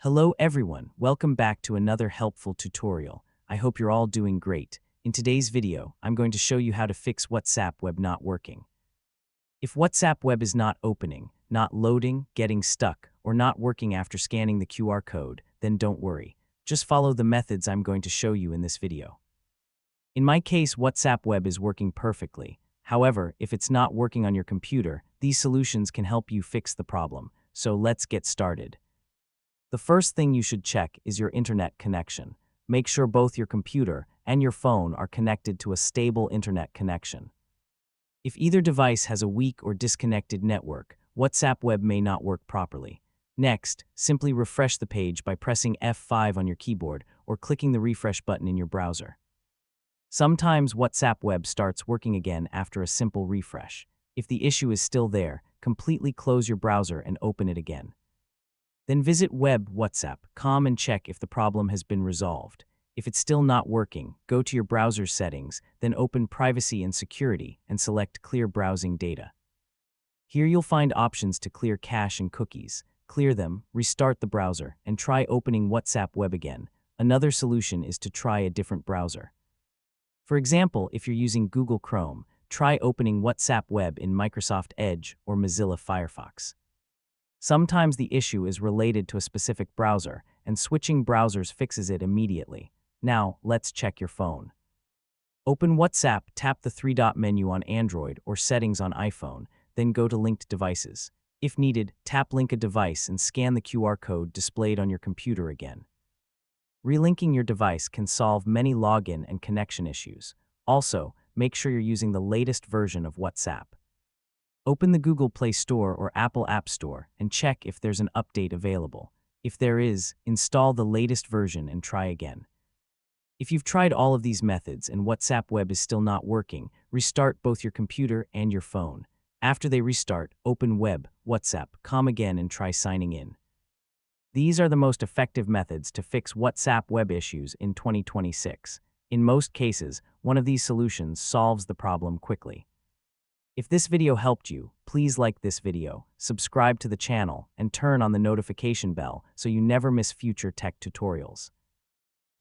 Hello everyone, welcome back to another helpful tutorial. I hope you're all doing great. In today's video, I'm going to show you how to fix WhatsApp web not working. If WhatsApp web is not opening, not loading, getting stuck, or not working after scanning the QR code, then don't worry. Just follow the methods I'm going to show you in this video. In my case, WhatsApp web is working perfectly. However, if it's not working on your computer, these solutions can help you fix the problem. So let's get started. The first thing you should check is your internet connection. Make sure both your computer and your phone are connected to a stable internet connection. If either device has a weak or disconnected network, WhatsApp web may not work properly. Next, simply refresh the page by pressing F5 on your keyboard or clicking the refresh button in your browser. Sometimes WhatsApp web starts working again after a simple refresh. If the issue is still there, completely close your browser and open it again. Then visit web.whatsapp.com and check if the problem has been resolved. If it's still not working, go to your browser settings, then open Privacy and Security and select Clear Browsing Data. Here you'll find options to clear cache and cookies. Clear them, restart the browser, and try opening WhatsApp web again. Another solution is to try a different browser. For example, if you're using Google Chrome, try opening WhatsApp web in Microsoft Edge or Mozilla Firefox. Sometimes the issue is related to a specific browser, and switching browsers fixes it immediately. Now, let's check your phone. Open WhatsApp, tap the three-dot menu on Android or Settings on iPhone, then go to Linked Devices. If needed, tap Link a device and scan the QR code displayed on your computer again. Relinking your device can solve many login and connection issues. Also, make sure you're using the latest version of WhatsApp. Open the Google Play Store or Apple App Store and check if there's an update available. If there is, install the latest version and try again. If you've tried all of these methods and WhatsApp web is still not working, restart both your computer and your phone. After they restart, open web.whatsapp.com again and try signing in. These are the most effective methods to fix WhatsApp web issues in 2026. In most cases, one of these solutions solves the problem quickly. If this video helped you, please like this video, subscribe to the channel, and turn on the notification bell so you never miss future tech tutorials.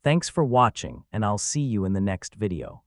Thanks for watching, and I'll see you in the next video.